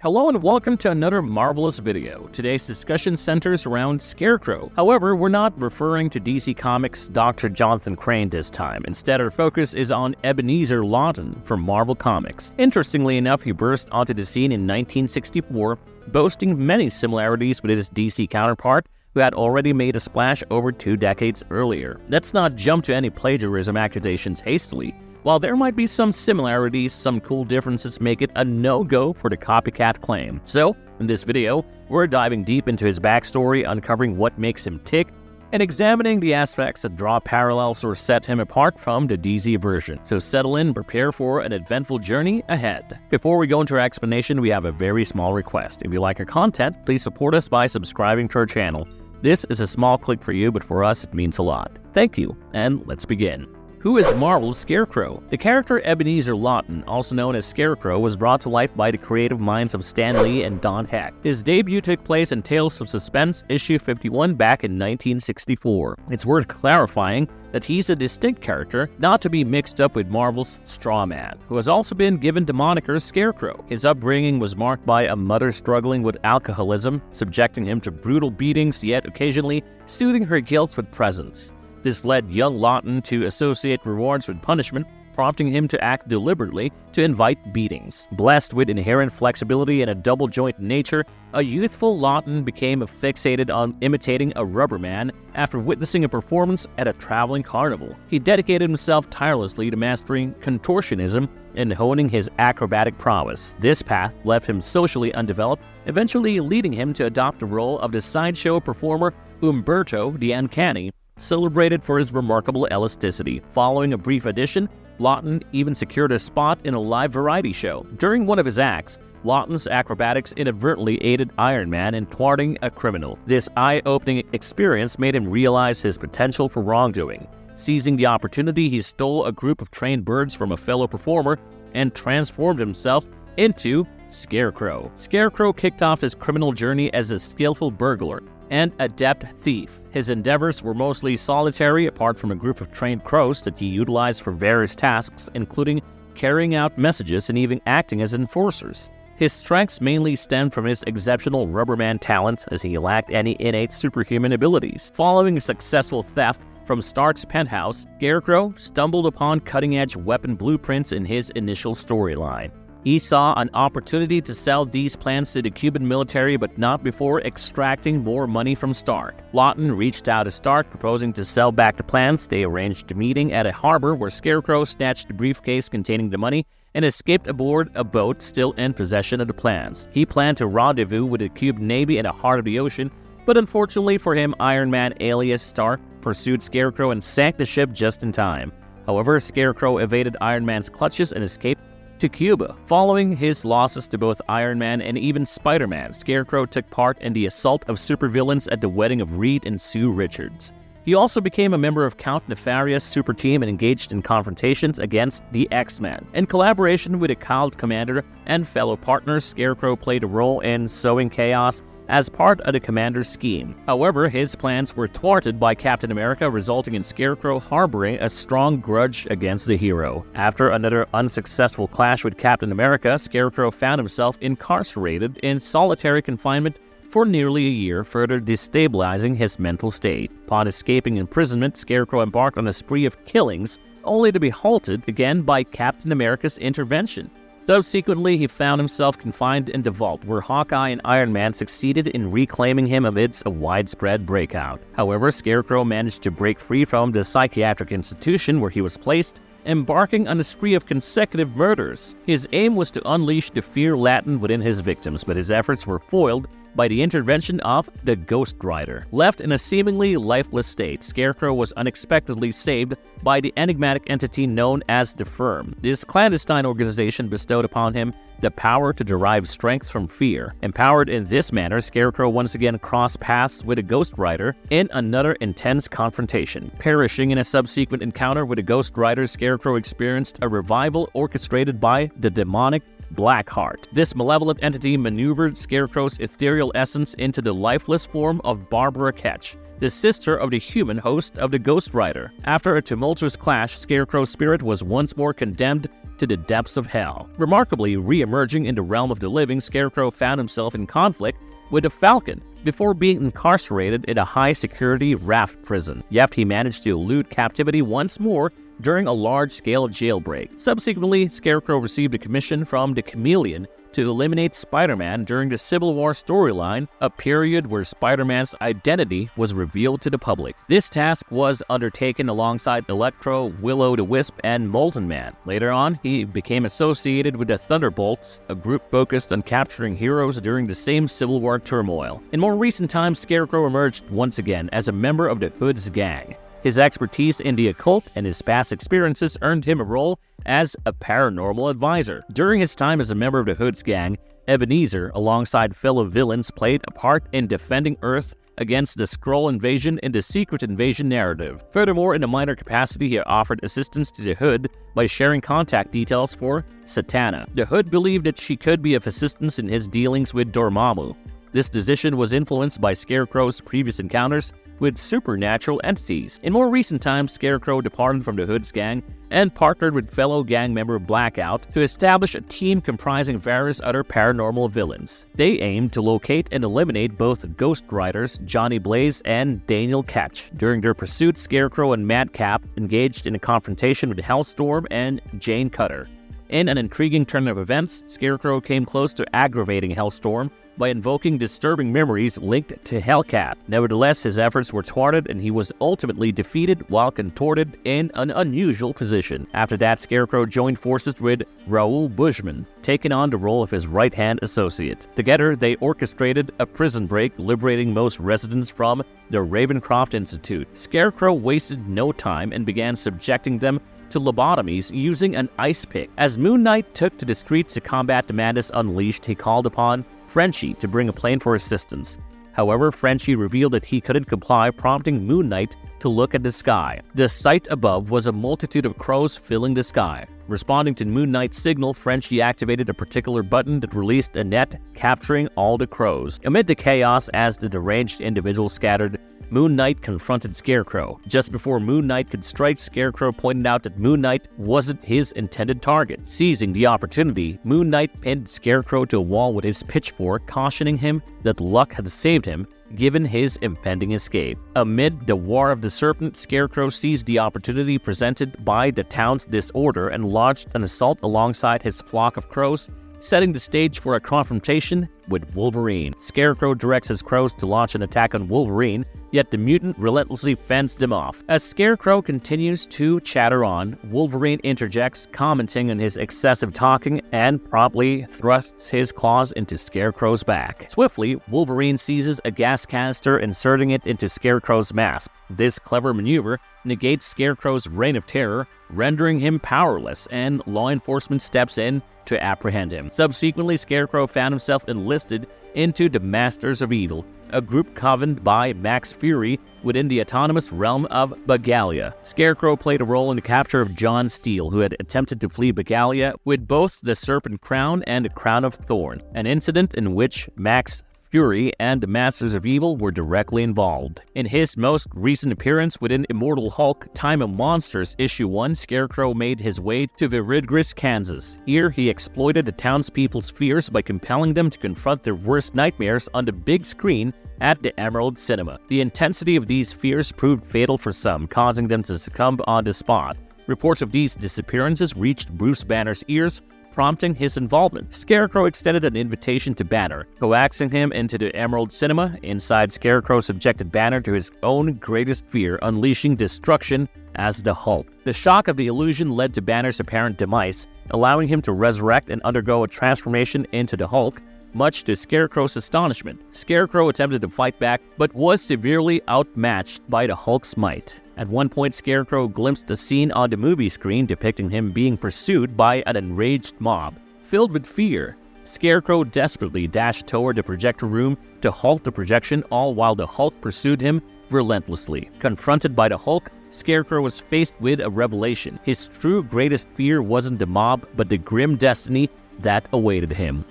Hello and welcome to another marvelous video. Today's discussion centers around Scarecrow. However, we're not referring to DC Comics' Dr. Jonathan Crane this time. Instead, our focus is on Ebenezer Lawton from Marvel Comics. Interestingly enough, he burst onto the scene in 1964, boasting many similarities with his DC counterpart, who had already made a splash over 2 decades earlier. Let's not jump to any plagiarism accusations hastily. While there might be some similarities, some cool differences make it a no-go for the copycat claim. So, in this video, we're diving deep into his backstory, uncovering what makes him tick, and examining the aspects that draw parallels or set him apart from the DC version. So settle in and prepare for an eventful journey ahead. Before we go into our explanation, we have a very small request. If you like our content, please support us by subscribing to our channel. This is a small click for you, but for us, it means a lot. Thank you, and let's begin. Who is Marvel's Scarecrow? The character Ebenezer Lawton, also known as Scarecrow, was brought to life by the creative minds of Stan Lee and Don Heck. His debut took place in Tales of Suspense, issue 51 back in 1964. It's worth clarifying that he's a distinct character, not to be mixed up with Marvel's Straw Man, who has also been given the moniker Scarecrow. His upbringing was marked by a mother struggling with alcoholism, subjecting him to brutal beatings, yet occasionally soothing her guilt with presents. This led young Lawton to associate rewards with punishment, prompting him to act deliberately to invite beatings. Blessed with inherent flexibility and a double-jointed nature, a youthful Lawton became fixated on imitating a rubber man after witnessing a performance at a traveling carnival. He dedicated himself tirelessly to mastering contortionism and honing his acrobatic prowess. This path left him socially undeveloped, eventually leading him to adopt the role of the sideshow performer Umberto the Uncanny, celebrated for his remarkable elasticity. Following a brief audition, Lawton even secured a spot in a live variety show. During one of his acts, Lawton's acrobatics inadvertently aided Iron Man in thwarting a criminal. This eye-opening experience made him realize his potential for wrongdoing. Seizing the opportunity, he stole a group of trained birds from a fellow performer and transformed himself into Scarecrow. Scarecrow kicked off his criminal journey as a skillful burglar and adept thief. His endeavors were mostly solitary, apart from a group of trained crows that he utilized for various tasks, including carrying out messages and even acting as enforcers. His strengths mainly stemmed from his exceptional rubberman talent, as he lacked any innate superhuman abilities. Following a successful theft from Stark's penthouse, Scarecrow stumbled upon cutting-edge weapon blueprints in his initial storyline. He saw an opportunity to sell these plans to the Cuban military, but not before extracting more money from Stark. Lawton reached out to Stark, proposing to sell back the plans. They arranged a meeting at a harbor where Scarecrow snatched the briefcase containing the money and escaped aboard a boat still in possession of the plans. He planned to rendezvous with the Cuban Navy at the heart of the ocean, but unfortunately for him, Iron Man alias Stark pursued Scarecrow and sank the ship just in time. However, Scarecrow evaded Iron Man's clutches and escaped to Cuba. Following his losses to both Iron Man and even Spider-Man, Scarecrow took part in the assault of supervillains at the wedding of Reed and Sue Richards. He also became a member of Count Nefarious' super team and engaged in confrontations against the X-Men. In collaboration with a cowled commander and fellow partners, Scarecrow played a role in sowing chaos as part of the commander's scheme. However, his plans were thwarted by Captain America, resulting in Scarecrow harboring a strong grudge against the hero. After another unsuccessful clash with Captain America, Scarecrow found himself incarcerated in solitary confinement for nearly a year, further destabilizing his mental state. Upon escaping imprisonment, Scarecrow embarked on a spree of killings, only to be halted again by Captain America's intervention. Subsequently, he found himself confined in the vault, where Hawkeye and Iron Man succeeded in reclaiming him amidst a widespread breakout. However, Scarecrow managed to break free from the psychiatric institution where he was placed, embarking on a spree of consecutive murders. His aim was to unleash the fear latent within his victims, but his efforts were foiled by the intervention of the Ghost Rider. Left in a seemingly lifeless state, Scarecrow was unexpectedly saved by the enigmatic entity known as the Firm. This clandestine organization bestowed upon him the power to derive strength from fear. Empowered in this manner, Scarecrow once again crossed paths with a Ghost Rider in another intense confrontation. Perishing in a subsequent encounter with a Ghost Rider, Scarecrow experienced a revival orchestrated by the demonic Blackheart. This malevolent entity maneuvered Scarecrow's ethereal essence into the lifeless form of Barbara Ketch, the sister of the human host of the Ghost Rider. After a tumultuous clash, Scarecrow's spirit was once more condemned to the depths of hell. Remarkably, re-emerging in the realm of the living, Scarecrow found himself in conflict with the Falcon before being incarcerated in a high-security raft prison. Yet he managed to elude captivity once more during a large-scale jailbreak. Subsequently, Scarecrow received a commission from the Chameleon to eliminate Spider-Man during the Civil War storyline, a period where Spider-Man's identity was revealed to the public. This task was undertaken alongside Electro, Will-O-the-Wisp, and Molten Man. Later on, he became associated with the Thunderbolts, a group focused on capturing heroes during the same Civil War turmoil. In more recent times, Scarecrow emerged once again as a member of the Hood's gang. His expertise in the occult and his past experiences earned him a role as a paranormal advisor. During his time as a member of the Hood's gang, Ebenezer, alongside fellow villains, played a part in defending Earth against the Skrull invasion in the Secret Invasion narrative. Furthermore, in a minor capacity, he offered assistance to the Hood by sharing contact details for Satana. The Hood believed that she could be of assistance in his dealings with Dormammu. This decision was influenced by Scarecrow's previous encounters with supernatural entities. In more recent times, Scarecrow departed from the Hood's gang and partnered with fellow gang member Blackout to establish a team comprising various other paranormal villains. They aimed to locate and eliminate both Ghost Riders Johnny Blaze and Daniel Ketch. During their pursuit, Scarecrow and Madcap engaged in a confrontation with Hellstorm and Jane Cutter. In an intriguing turn of events, Scarecrow came close to aggravating Hellstorm by invoking disturbing memories linked to Hellcat. Nevertheless, his efforts were thwarted and he was ultimately defeated while contorted in an unusual position. After that, Scarecrow joined forces with Raoul Bushman, taking on the role of his right-hand associate. Together, they orchestrated a prison break, liberating most residents from the Ravencroft Institute. Scarecrow wasted no time and began subjecting them to lobotomies using an ice pick. As Moon Knight took to the streets to combat the madness unleashed, he called upon Frenchie to bring a plane for assistance. However, Frenchie revealed that he couldn't comply, prompting Moon Knight to look at the sky. The sight above was a multitude of crows filling the sky. Responding to Moon Knight's signal, Frenchie activated a particular button that released a net, capturing all the crows. Amid the chaos as the deranged individuals scattered, Moon Knight confronted Scarecrow. Just before Moon Knight could strike, Scarecrow pointed out that Moon Knight wasn't his intended target. Seizing the opportunity, Moon Knight pinned Scarecrow to a wall with his pitchfork, cautioning him that luck had saved him, given his impending escape. Amid the War of the Serpent, Scarecrow seized the opportunity presented by the town's disorder and launched an assault alongside his flock of crows, setting the stage for a confrontation with Wolverine. Scarecrow directs his crows to launch an attack on Wolverine, yet the mutant relentlessly fends them off. As Scarecrow continues to chatter on, Wolverine interjects, commenting on his excessive talking, and promptly thrusts his claws into Scarecrow's back. Swiftly, Wolverine seizes a gas canister, inserting it into Scarecrow's mask. This clever maneuver negates Scarecrow's reign of terror, rendering him powerless, and law enforcement steps in to apprehend him. Subsequently, Scarecrow found himself enlisted into the Masters of Evil, a group covened by Max Fury within the autonomous realm of Bagalia. Scarecrow played a role in the capture of John Steele, who had attempted to flee Bagalia with both the Serpent Crown and the Crown of Thorn, an incident in which Max Fury and the Masters of Evil were directly involved. In his most recent appearance within Immortal Hulk Time of Monsters Issue 1, Scarecrow made his way to Viridgris, Kansas. Here, he exploited the townspeople's fears by compelling them to confront their worst nightmares on the big screen at the Emerald Cinema. The intensity of these fears proved fatal for some, causing them to succumb on the spot. Reports of these disappearances reached Bruce Banner's ears, prompting his involvement. Scarecrow extended an invitation to Banner, coaxing him into the Emerald Cinema. Inside, Scarecrow subjected Banner to his own greatest fear, unleashing destruction as the Hulk. The shock of the illusion led to Banner's apparent demise, allowing him to resurrect and undergo a transformation into the Hulk, much to Scarecrow's astonishment. Scarecrow attempted to fight back, but was severely outmatched by the Hulk's might. At one point, Scarecrow glimpsed a scene on the movie screen depicting him being pursued by an enraged mob. Filled with fear, Scarecrow desperately dashed toward the projector room to halt the projection, all while the Hulk pursued him relentlessly. Confronted by the Hulk, Scarecrow was faced with a revelation. His true greatest fear wasn't the mob, but the grim destiny that awaited him.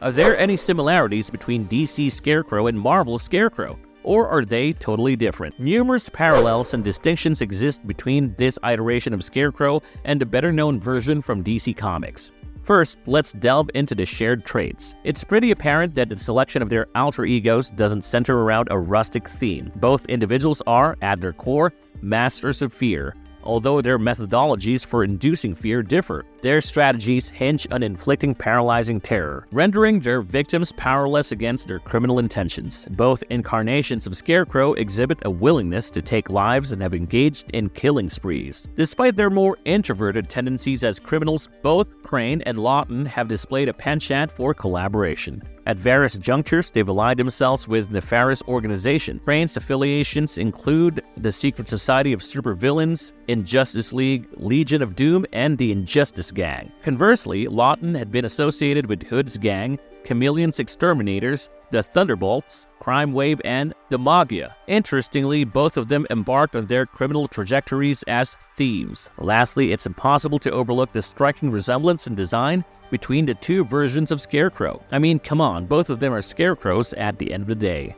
Are there any similarities between DC Scarecrow and Marvel Scarecrow? Or are they totally different? Numerous parallels and distinctions exist between this iteration of Scarecrow and the better-known version from DC Comics. First, let's delve into the shared traits. It's pretty apparent that the selection of their alter egos doesn't center around a rustic theme. Both individuals are, at their core, masters of fear, although their methodologies for inducing fear differ. Their strategies hinge on inflicting paralyzing terror, rendering their victims powerless against their criminal intentions. Both incarnations of Scarecrow exhibit a willingness to take lives and have engaged in killing sprees. Despite their more introverted tendencies as criminals, both Crane and Lawton have displayed a penchant for collaboration. At various junctures, they've allied themselves with nefarious organizations. Crane's affiliations include the Secret Society of Supervillains, Injustice League, Legion of Doom, and the Injustice Gang. Conversely, Lawton had been associated with Hood's Gang, Chameleon's Exterminators, the Thunderbolts, Crime Wave, and the Magia. Interestingly, both of them embarked on their criminal trajectories as thieves. Lastly, it's impossible to overlook the striking resemblance in design between the two versions of Scarecrow. I mean, come on, both of them are Scarecrows at the end of the day.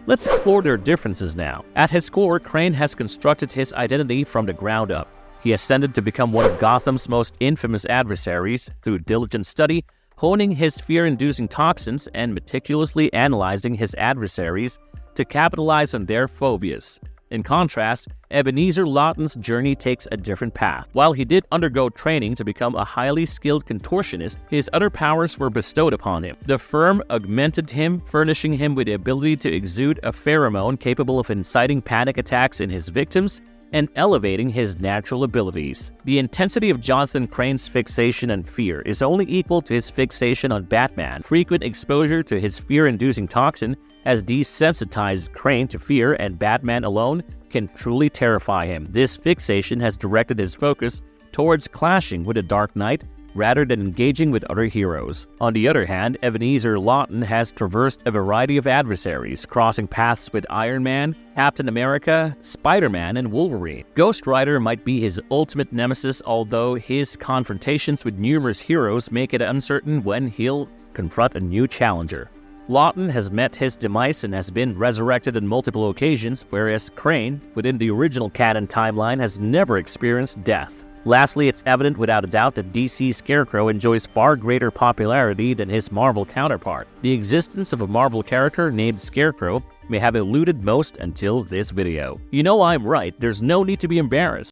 Let's explore their differences now. At his core, Crane has constructed his identity from the ground up. He ascended to become one of Gotham's most infamous adversaries through diligent study, honing his fear-inducing toxins and meticulously analyzing his adversaries to capitalize on their phobias. In contrast, Ebenezer Lawton's journey takes a different path. While he did undergo training to become a highly skilled contortionist, his other powers were bestowed upon him. The firm augmented him, furnishing him with the ability to exude a pheromone capable of inciting panic attacks in his victims and elevating his natural abilities. The intensity of Jonathan Crane's fixation on fear is only equal to his fixation on Batman. Frequent exposure to his fear-inducing toxin has desensitized Crane to fear, and Batman alone can truly terrify him. This fixation has directed his focus towards clashing with the Dark Knight rather than engaging with other heroes. On the other hand, Ebenezer Lawton has traversed a variety of adversaries, crossing paths with Iron Man, Captain America, Spider-Man, and Wolverine. Ghost Rider might be his ultimate nemesis, although his confrontations with numerous heroes make it uncertain when he'll confront a new challenger. Lawton has met his demise and has been resurrected on multiple occasions, whereas Crane, within the original canon timeline, has never experienced death. Lastly, it's evident without a doubt that DC's Scarecrow enjoys far greater popularity than his Marvel counterpart. The existence of a Marvel character named Scarecrow may have eluded most until this video. You know I'm right, there's no need to be embarrassed.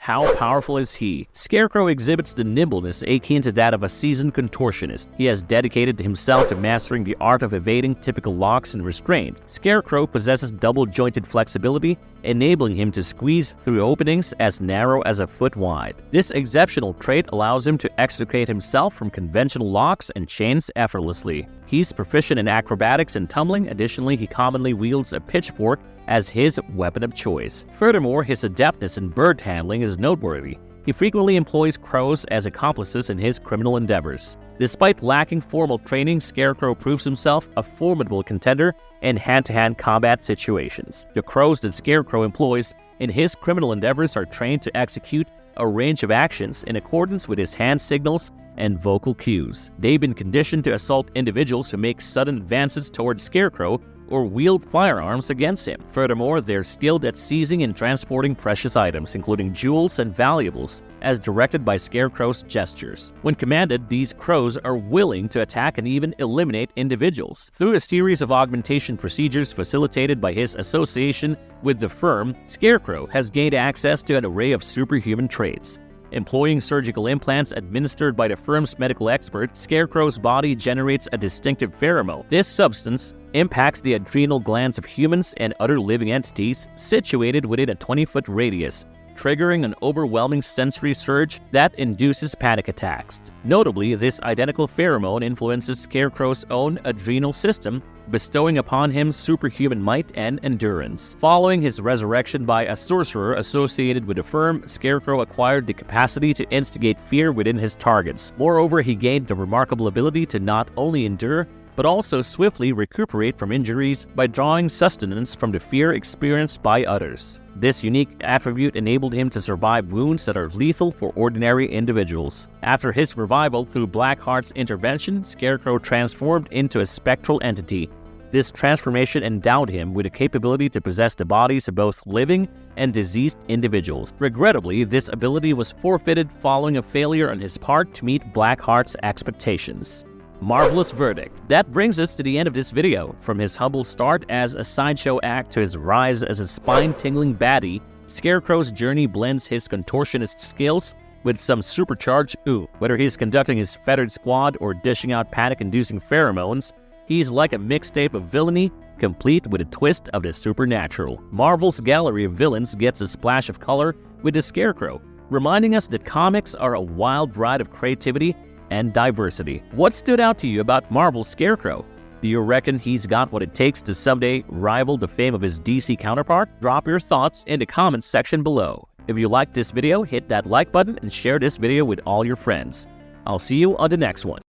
How powerful is he? Scarecrow exhibits the nimbleness akin to that of a seasoned contortionist. He has dedicated himself to mastering the art of evading typical locks and restraints. Scarecrow possesses double-jointed flexibility, enabling him to squeeze through openings as narrow as a foot wide. This exceptional trait allows him to extricate himself from conventional locks and chains effortlessly. He's proficient in acrobatics and tumbling. Additionally, he commonly wields a pitchfork as his weapon of choice. Furthermore, his adeptness in bird handling is noteworthy. He frequently employs crows as accomplices in his criminal endeavors. Despite lacking formal training, Scarecrow proves himself a formidable contender in hand-to-hand combat situations. The crows that Scarecrow employs in his criminal endeavors are trained to execute a range of actions in accordance with his hand signals and vocal cues. They've been conditioned to assault individuals who make sudden advances towards Scarecrow or wield firearms against him. Furthermore, they're skilled at seizing and transporting precious items, including jewels and valuables, as directed by Scarecrow's gestures. When commanded, these crows are willing to attack and even eliminate individuals. Through a series of augmentation procedures facilitated by his association with the firm, Scarecrow has gained access to an array of superhuman traits. Employing surgical implants administered by the firm's medical expert, Scarecrow's body generates a distinctive pheromone. This substance impacts the adrenal glands of humans and other living entities situated within a 20-foot radius, triggering an overwhelming sensory surge that induces panic attacks. Notably, this identical pheromone influences Scarecrow's own adrenal system, bestowing upon him superhuman might and endurance. Following his resurrection by a sorcerer associated with the firm, Scarecrow acquired the capacity to instigate fear within his targets. Moreover, he gained the remarkable ability to not only endure, but also swiftly recuperate from injuries by drawing sustenance from the fear experienced by others. This unique attribute enabled him to survive wounds that are lethal for ordinary individuals. After his revival through Blackheart's intervention, Scarecrow transformed into a spectral entity, This transformation endowed him with the capability to possess the bodies of both living and diseased individuals. Regrettably, this ability was forfeited following a failure on his part to meet Blackheart's expectations. Marvelous verdict. That brings us to the end of this video. From his humble start as a sideshow act to his rise as a spine-tingling baddie, Scarecrow's journey blends his contortionist skills with some supercharged oomph. Whether he's conducting his feathered squad or dishing out panic-inducing pheromones, he's like a mixtape of villainy, complete with a twist of the supernatural. Marvel's gallery of villains gets a splash of color with the Scarecrow, reminding us that comics are a wild ride of creativity and diversity. What stood out to you about Marvel's Scarecrow? Do you reckon he's got what it takes to someday rival the fame of his DC counterpart? Drop your thoughts in the comments section below. If you liked this video, hit that like button and share this video with all your friends. I'll see you on the next one.